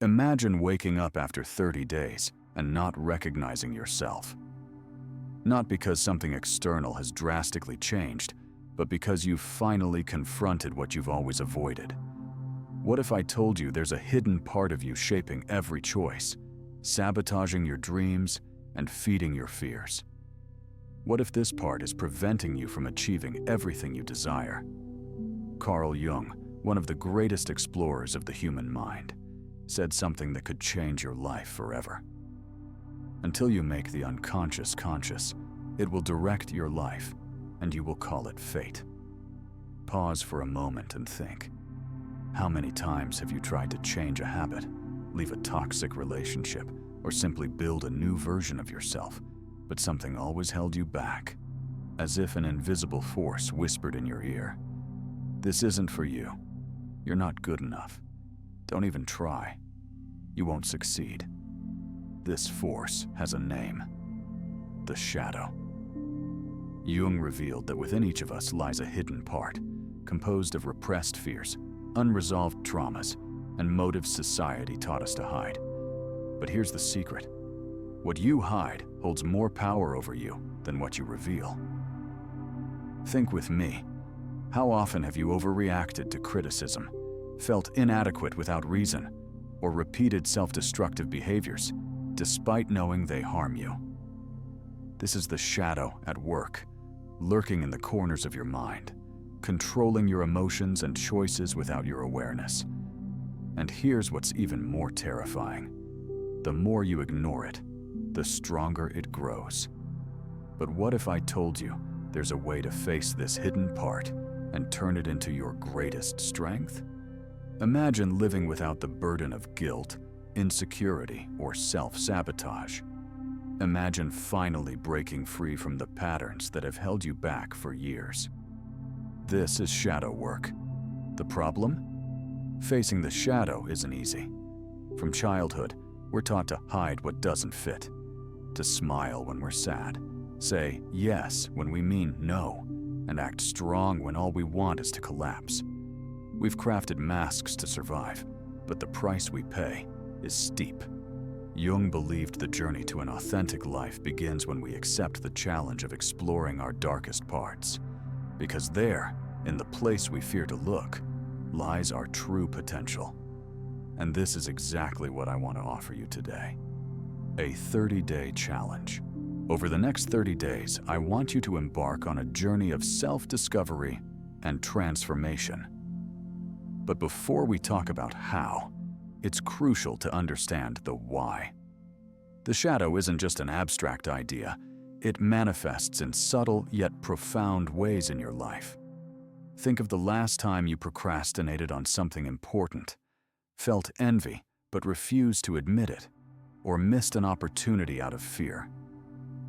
Imagine waking up after 30 days and not recognizing yourself. Not because something external has drastically changed, but because you've finally confronted what you've always avoided. What if I told you there's a hidden part of you shaping every choice, sabotaging your dreams and feeding your fears? What if this part is preventing you from achieving everything you desire? Carl Jung, one of the greatest explorers of the human mind, said something that could change your life forever. Until you make the unconscious conscious, it will direct your life, and you will call it fate. Pause for a moment and think. How many times have you tried to change a habit, leave a toxic relationship, or simply build a new version of yourself, but something always held you back, as if an invisible force whispered in your ear, "This isn't for you. You're not good enough. Don't even try. You won't succeed." This force has a name: the shadow. Jung revealed that within each of us lies a hidden part, composed of repressed fears, unresolved traumas, and motives society taught us to hide. But here's the secret. What you hide holds more power over you than what you reveal. Think with me. How often have you overreacted to criticism, felt inadequate without reason, or repeated self-destructive behaviors, despite knowing they harm you? This is the shadow at work, lurking in the corners of your mind, controlling your emotions and choices without your awareness. And here's what's even more terrifying. The more you ignore it, the stronger it grows. But what if I told you there's a way to face this hidden part and turn it into your greatest strength? Imagine living without the burden of guilt, insecurity, or self-sabotage. Imagine finally breaking free from the patterns that have held you back for years. This is shadow work. The problem? Facing the shadow isn't easy. From childhood, we're taught to hide what doesn't fit, to smile when we're sad, say yes when we mean no, and act strong when all we want is to collapse. We've crafted masks to survive, but the price we pay is steep. Jung believed the journey to an authentic life begins when we accept the challenge of exploring our darkest parts. Because there, in the place we fear to look, lies our true potential. And this is exactly what I want to offer you today. A 30-day challenge. Over the next 30 days, I want you to embark on a journey of self-discovery and transformation. But before we talk about how, it's crucial to understand the why. The shadow isn't just an abstract idea. It manifests in subtle yet profound ways in your life. Think of the last time you procrastinated on something important, felt envy but refused to admit it, or missed an opportunity out of fear.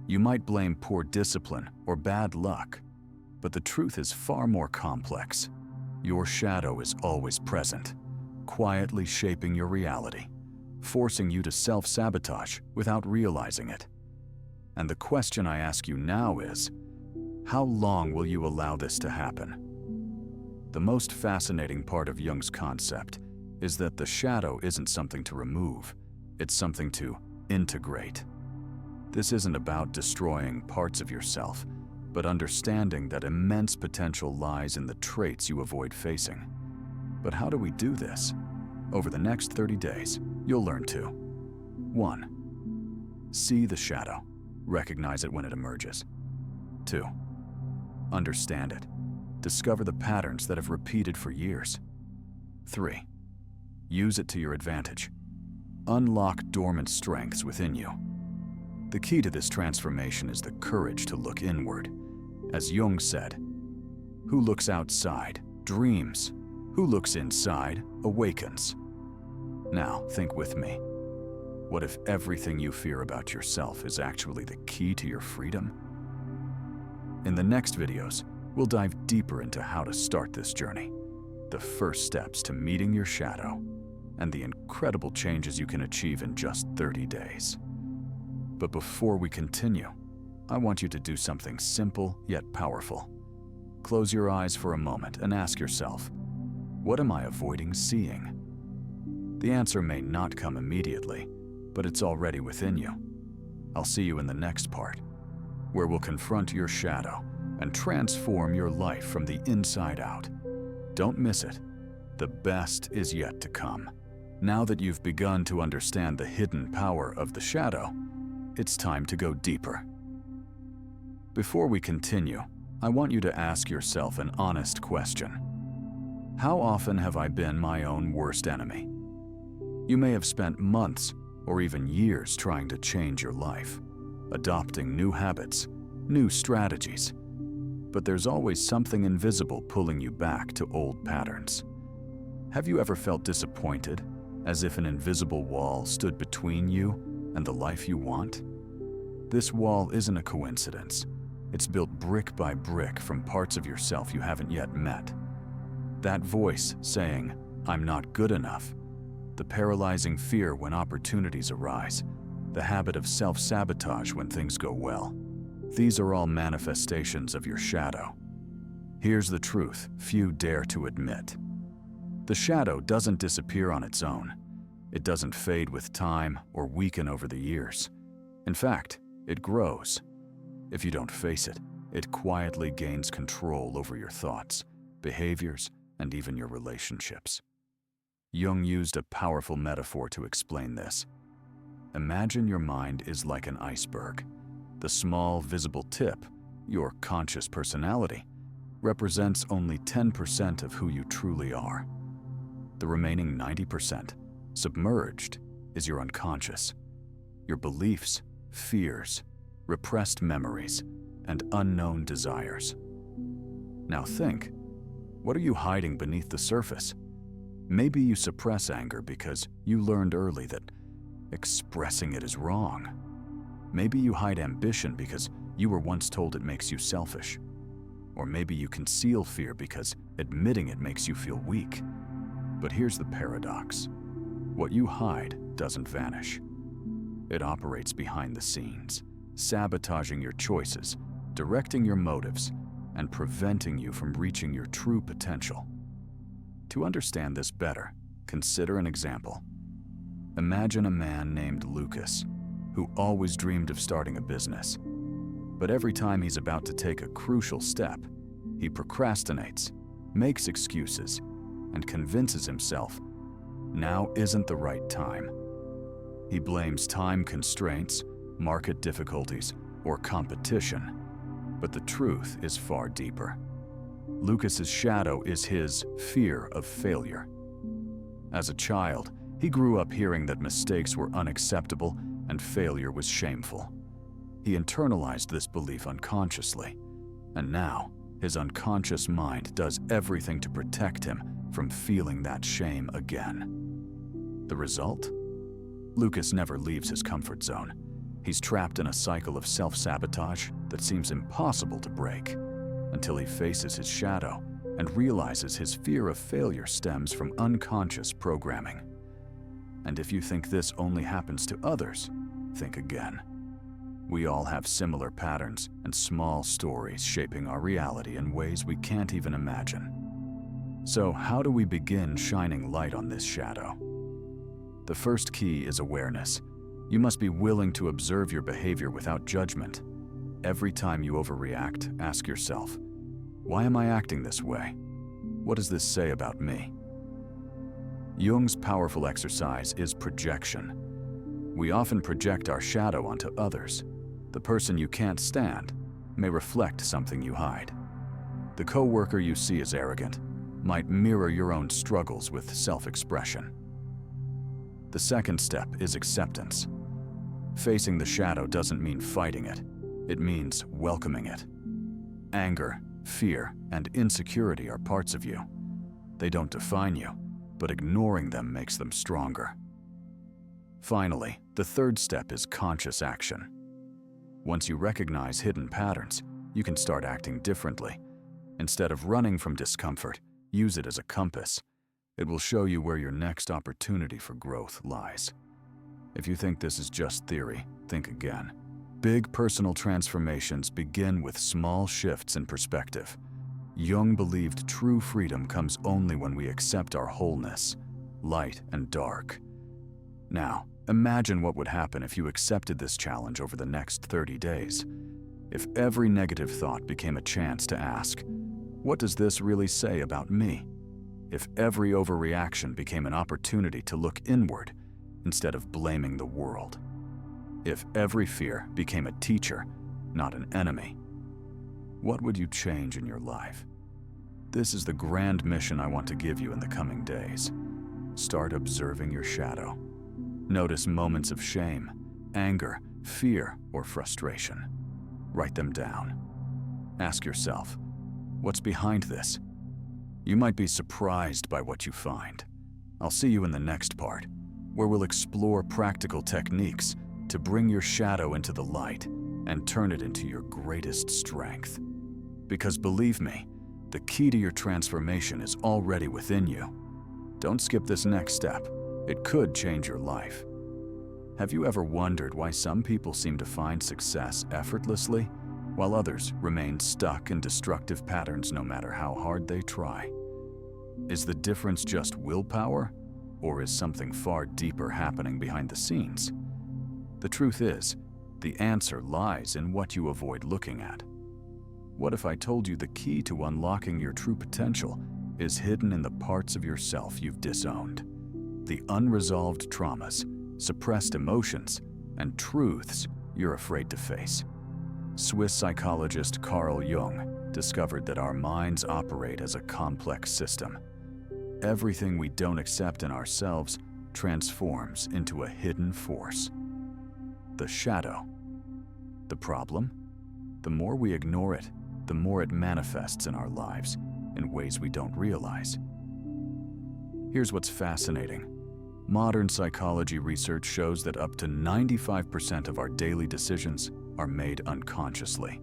You might blame poor discipline or bad luck, but the truth is far more complex. Your shadow is always present, quietly shaping your reality, forcing you to self-sabotage without realizing it. And the question I ask you now is, how long will you allow this to happen? The most fascinating part of Jung's concept is that the shadow isn't something to remove, it's something to integrate. This isn't about destroying parts of yourself, but understanding that immense potential lies in the traits you avoid facing. But how do we do this? Over the next 30 days, you'll learn to 1. See the shadow. Recognize it when it emerges. 2. Understand it. Discover the patterns that have repeated for years. 3. Use it to your advantage. Unlock dormant strengths within you. The key to this transformation is the courage to look inward. As Jung said, "Who looks outside dreams. Who looks inside awakens." Now, think with me. What if everything you fear about yourself is actually the key to your freedom? In the next videos, we'll dive deeper into how to start this journey, the first steps to meeting your shadow, and the incredible changes you can achieve in just 30 days. But before we continue, I want you to do something simple yet powerful. Close your eyes for a moment and ask yourself, what am I avoiding seeing? The answer may not come immediately, but it's already within you. I'll see you in the next part, where we'll confront your shadow and transform your life from the inside out. Don't miss it. The best is yet to come. Now that you've begun to understand the hidden power of the shadow, it's time to go deeper. Before we continue, I want you to ask yourself an honest question. How often have I been my own worst enemy? You may have spent months or even years trying to change your life, adopting new habits, new strategies, but there's always something invisible pulling you back to old patterns. Have you ever felt disappointed, as if an invisible wall stood between you and the life you want? This wall isn't a coincidence. It's built brick by brick from parts of yourself you haven't yet met. That voice saying, "I'm not good enough," the paralyzing fear when opportunities arise, the habit of self-sabotage when things go well. These are all manifestations of your shadow. Here's the truth few dare to admit. The shadow doesn't disappear on its own. It doesn't fade with time or weaken over the years. In fact, it grows. If you don't face it, it quietly gains control over your thoughts, behaviors, and even your relationships. Jung used a powerful metaphor to explain this. Imagine your mind is like an iceberg. The small, visible tip, your conscious personality, represents only 10% of who you truly are. The remaining 90%, submerged, is your unconscious. Your beliefs, fears, repressed memories, and unknown desires. Now think, what are you hiding beneath the surface? Maybe you suppress anger because you learned early that expressing it is wrong. Maybe you hide ambition because you were once told it makes you selfish. Or maybe you conceal fear because admitting it makes you feel weak. But here's the paradox. What you hide doesn't vanish. It operates behind the scenes, sabotaging your choices, directing your motives, and preventing you from reaching your true potential. To understand this better, consider an example. Imagine a man named Lucas, who always dreamed of starting a business. But every time he's about to take a crucial step, he procrastinates, makes excuses, and convinces himself now isn't the right time. He blames time constraints, market difficulties, or competition. But the truth is far deeper. Lucas's shadow is his fear of failure. As a child, he grew up hearing that mistakes were unacceptable and failure was shameful. He internalized this belief unconsciously, and now his unconscious mind does everything to protect him from feeling that shame again. The result? Lucas never leaves his comfort zone. He's trapped in a cycle of self-sabotage that seems impossible to break, until he faces his shadow and realizes his fear of failure stems from unconscious programming. And if you think this only happens to others, think again. We all have similar patterns and small stories shaping our reality in ways we can't even imagine. So how do we begin shining light on this shadow? The first key is awareness. You must be willing to observe your behavior without judgment. Every time you overreact, ask yourself, why am I acting this way? What does this say about me? Jung's powerful exercise is projection. We often project our shadow onto others. The person you can't stand may reflect something you hide. The coworker you see as arrogant might mirror your own struggles with self-expression. The second step is acceptance. Facing the shadow doesn't mean fighting it. It means welcoming it. Anger, fear, and insecurity are parts of you. They don't define you, but ignoring them makes them stronger. Finally, the third step is conscious action. Once you recognize hidden patterns, you can start acting differently. Instead of running from discomfort, use it as a compass. It will show you where your next opportunity for growth lies. If you think this is just theory, think again. Big personal transformations begin with small shifts in perspective. Jung believed true freedom comes only when we accept our wholeness, light and dark. Now, imagine what would happen if you accepted this challenge over the next 30 days. If every negative thought became a chance to ask, what does this really say about me? If every overreaction became an opportunity to look inward instead of blaming the world. If every fear became a teacher, not an enemy. What would you change in your life? This is the grand mission I want to give you in the coming days. Start observing your shadow. Notice moments of shame, anger, fear, or frustration. Write them down. Ask yourself, what's behind this? You might be surprised by what you find. I'll see you in the next part, where we'll explore practical techniques to bring your shadow into the light and turn it into your greatest strength. Because believe me, the key to your transformation is already within you. Don't skip this next step. It could change your life. Have you ever wondered why some people seem to find success effortlessly, while others remain stuck in destructive patterns no matter how hard they try? Is the difference just willpower, or is something far deeper happening behind the scenes? The truth is, the answer lies in what you avoid looking at. What if I told you the key to unlocking your true potential is hidden in the parts of yourself you've disowned? The unresolved traumas, suppressed emotions, and truths you're afraid to face. Swiss psychologist Carl Jung discovered that our minds operate as a complex system. Everything we don't accept in ourselves transforms into a hidden force. The shadow. The problem? The more we ignore it, the more it manifests in our lives in ways we don't realize. Here's what's fascinating. Modern psychology research shows that up to 95% of our daily decisions are made unconsciously.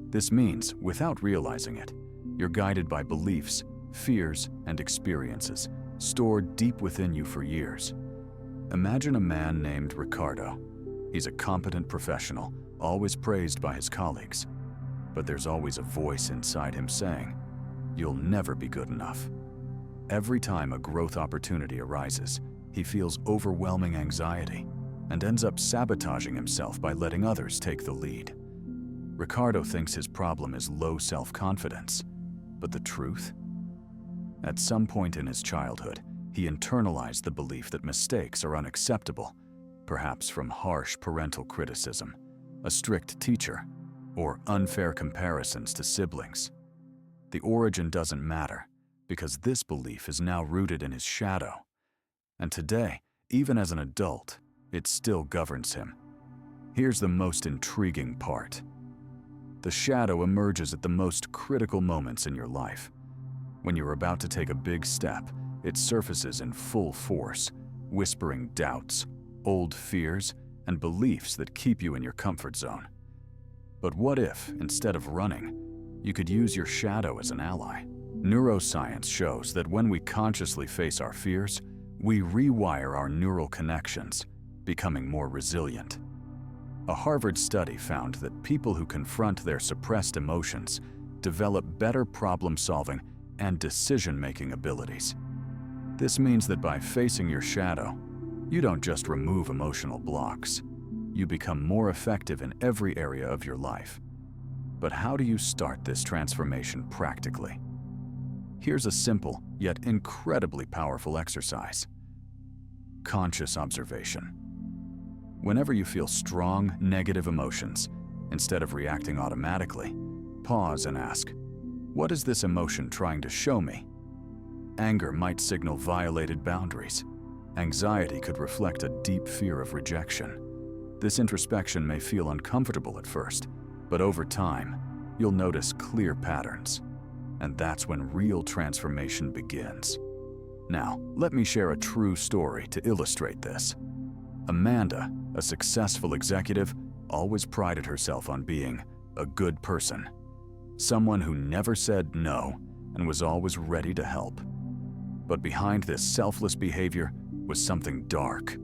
This means, without realizing it, you're guided by beliefs, fears, and experiences stored deep within you for years. Imagine a man named Ricardo. He's a competent professional, always praised by his colleagues. But there's always a voice inside him saying, "You'll never be good enough." Every time a growth opportunity arises, he feels overwhelming anxiety and ends up sabotaging himself by letting others take the lead. Ricardo thinks his problem is low self-confidence, but the truth? At some point in his childhood, he internalized the belief that mistakes are unacceptable, perhaps from harsh parental criticism, a strict teacher, or unfair comparisons to siblings. The origin doesn't matter, because this belief is now rooted in his shadow. And today, even as an adult, it still governs him. Here's the most intriguing part. The shadow emerges at the most critical moments in your life. When you're about to take a big step, it surfaces in full force, whispering doubts, old fears, and beliefs that keep you in your comfort zone. But what if, instead of running, you could use your shadow as an ally? Neuroscience shows that when we consciously face our fears, we rewire our neural connections, becoming more resilient. A Harvard study found that people who confront their suppressed emotions develop better problem-solving and decision-making abilities. This means that by facing your shadow, you don't just remove emotional blocks. You become more effective in every area of your life. But how do you start this transformation practically? Here's a simple, yet incredibly powerful exercise. Conscious observation. Whenever you feel strong, negative emotions, instead of reacting automatically, pause and ask, what is this emotion trying to show me? Anger might signal violated boundaries. Anxiety could reflect a deep fear of rejection. This introspection may feel uncomfortable at first, but over time, you'll notice clear patterns. And that's when real transformation begins. Now, let me share a true story to illustrate this. Amanda, a successful executive, always prided herself on being a good person. Someone who never said no and was always ready to help. But behind this selfless behavior was something dark.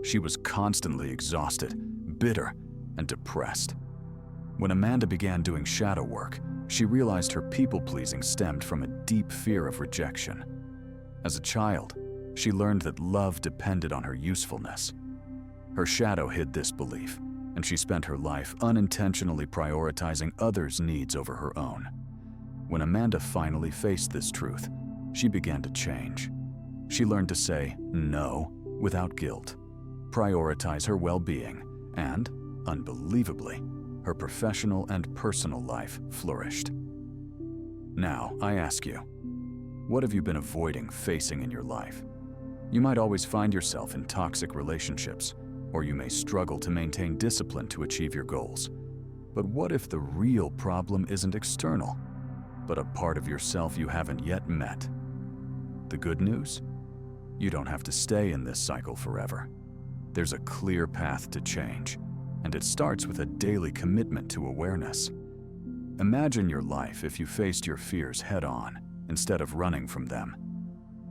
She was constantly exhausted, bitter, and depressed. When Amanda began doing shadow work, she realized her people-pleasing stemmed from a deep fear of rejection. As a child, She learned that love depended on her usefulness. Her shadow hid this belief, and she spent her life unintentionally prioritizing others' needs over her own. When Amanda finally faced this truth, she began to change. She learned to say no without guilt, prioritize her well-being, and, unbelievably, her professional and personal life flourished. Now, I ask you, what have you been avoiding facing in your life? You might always find yourself in toxic relationships, or you may struggle to maintain discipline to achieve your goals. But what if the real problem isn't external, but a part of yourself you haven't yet met? The good news? You don't have to stay in this cycle forever. There's a clear path to change, and it starts with a daily commitment to awareness. Imagine your life if you faced your fears head-on instead of running from them.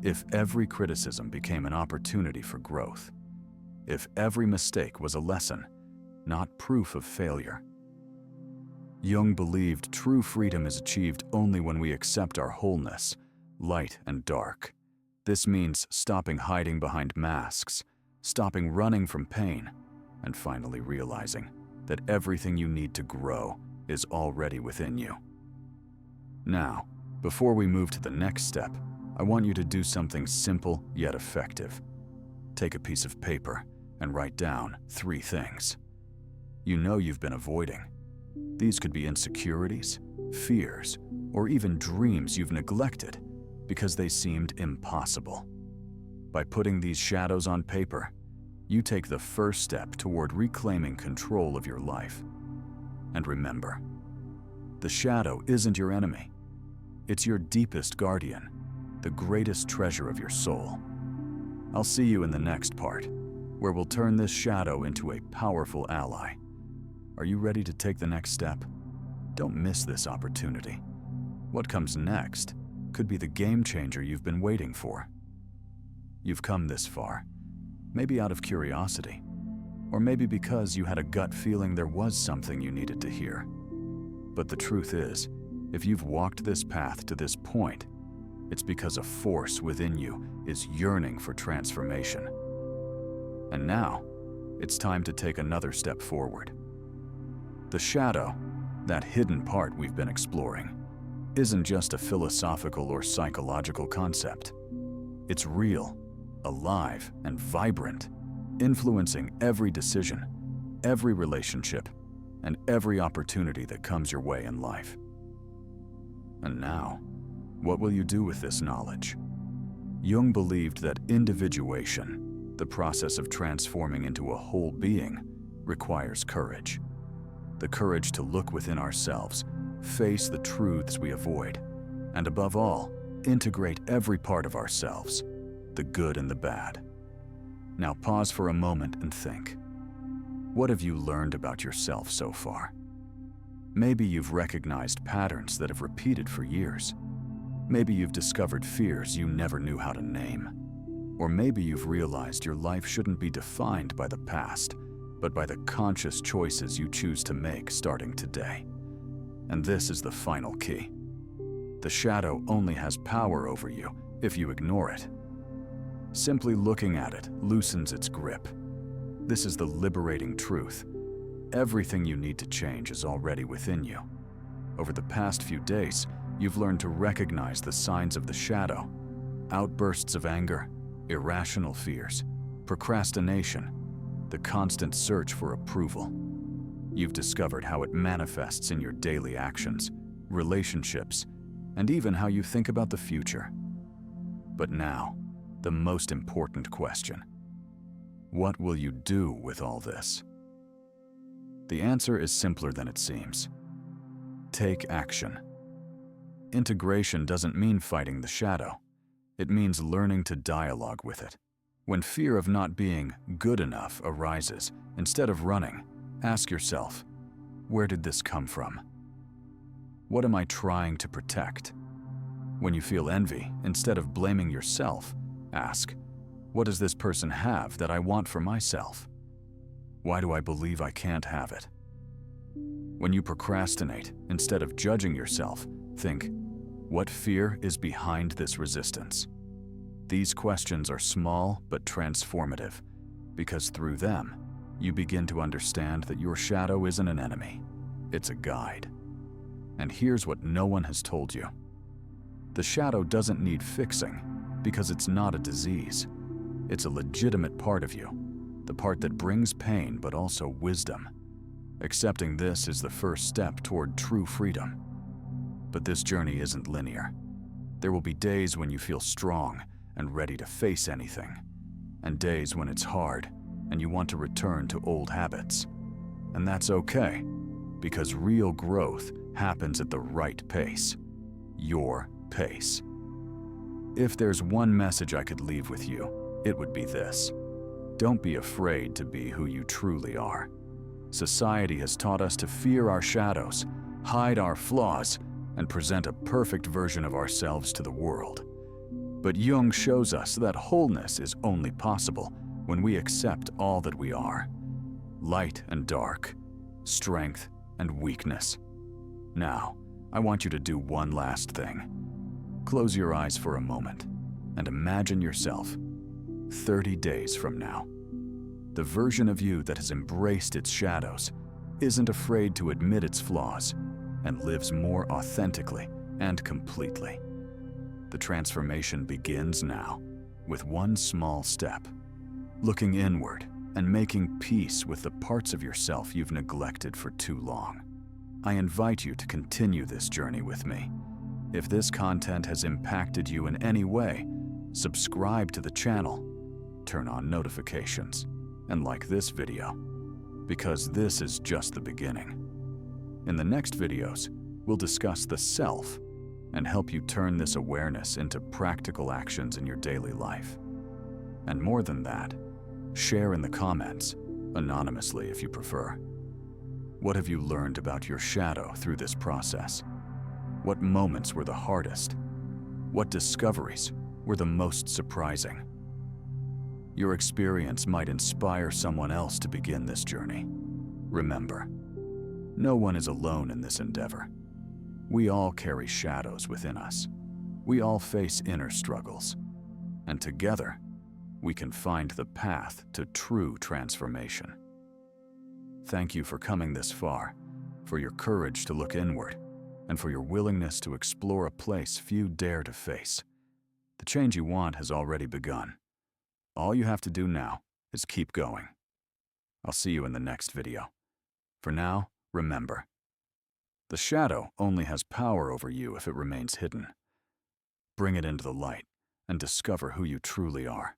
If every criticism became an opportunity for growth. If every mistake was a lesson, not proof of failure. Jung believed true freedom is achieved only when we accept our wholeness, light and dark. This means stopping hiding behind masks, stopping running from pain, and finally realizing that everything you need to grow is already within you. Now, before we move to the next step, I want you to do something simple yet effective. Take a piece of paper and write down 3 things you know you've been avoiding. These could be insecurities, fears, or even dreams you've neglected because they seemed impossible. By putting these shadows on paper, you take the first step toward reclaiming control of your life. And remember, the shadow isn't your enemy. It's your deepest guardian, the greatest treasure of your soul. I'll see you in the next part, where we'll turn this shadow into a powerful ally. Are you ready to take the next step? Don't miss this opportunity. What comes next could be the game changer you've been waiting for. You've come this far, maybe out of curiosity, or maybe because you had a gut feeling there was something you needed to hear. But the truth is, if you've walked this path to this point, it's because a force within you is yearning for transformation. And now, it's time to take another step forward. The shadow, that hidden part we've been exploring, isn't just a philosophical or psychological concept. It's real, alive, and vibrant, influencing every decision, every relationship, and every opportunity that comes your way in life. And now, what will you do with this knowledge? Jung believed that individuation, the process of transforming into a whole being, requires courage. The courage to look within ourselves, face the truths we avoid, and above all, integrate every part of ourselves, the good and the bad. Now pause for a moment and think. What have you learned about yourself so far? Maybe you've recognized patterns that have repeated for years. Maybe you've discovered fears you never knew how to name. Or maybe you've realized your life shouldn't be defined by the past, but by the conscious choices you choose to make starting today. And this is the final key. The shadow only has power over you if you ignore it. Simply looking at it loosens its grip. This is the liberating truth. Everything you need to change is already within you. Over the past few days, you've learned to recognize the signs of the shadow: outbursts of anger, irrational fears, procrastination, the constant search for approval. You've discovered how it manifests in your daily actions, relationships, and even how you think about the future. But now, the most important question. What will you do with all this? The answer is simpler than it seems. Take action. Integration doesn't mean fighting the shadow. It means learning to dialogue with it. When fear of not being good enough arises, instead of running, ask yourself, where did this come from? What am I trying to protect? When you feel envy, instead of blaming yourself, ask, what does this person have that I want for myself? Why do I believe I can't have it? When you procrastinate, instead of judging yourself, think, what fear is behind this resistance? These questions are small but transformative, because through them, you begin to understand that your shadow isn't an enemy, it's a guide. And here's what no one has told you. The shadow doesn't need fixing because it's not a disease. It's a legitimate part of you, the part that brings pain but also wisdom. Accepting this is the first step toward true freedom. But this journey isn't linear. There will be days when you feel strong and ready to face anything, and days when it's hard and you want to return to old habits. And that's okay, because real growth happens at the right pace. Your pace. If there's one message I could leave with you, it would be this. Don't be afraid to be who you truly are. Society has taught us to fear our shadows, hide our flaws, and present a perfect version of ourselves to the world. But Jung shows us that wholeness is only possible when we accept all that we are. Light and dark, strength and weakness. Now, I want you to do one last thing. Close your eyes for a moment and imagine yourself 30 days from now. The version of you that has embraced its shadows, isn't afraid to admit its flaws, and lives more authentically and completely. The transformation begins now with one small step. Looking inward and making peace with the parts of yourself you've neglected for too long. I invite you to continue this journey with me. If this content has impacted you in any way, subscribe to the channel, turn on notifications, and like this video, because this is just the beginning. In the next videos, we'll discuss the self and help you turn this awareness into practical actions in your daily life. And more than that, share in the comments, anonymously if you prefer. What have you learned about your shadow through this process? What moments were the hardest? What discoveries were the most surprising? Your experience might inspire someone else to begin this journey. Remember, no one is alone in this endeavor. We all carry shadows within us. We all face inner struggles. And together, we can find the path to true transformation. Thank you for coming this far, for your courage to look inward, and for your willingness to explore a place few dare to face. The change you want has already begun. All you have to do now is keep going. I'll see you in the next video. For now, remember, the shadow only has power over you if it remains hidden. Bring it into the light and discover who you truly are.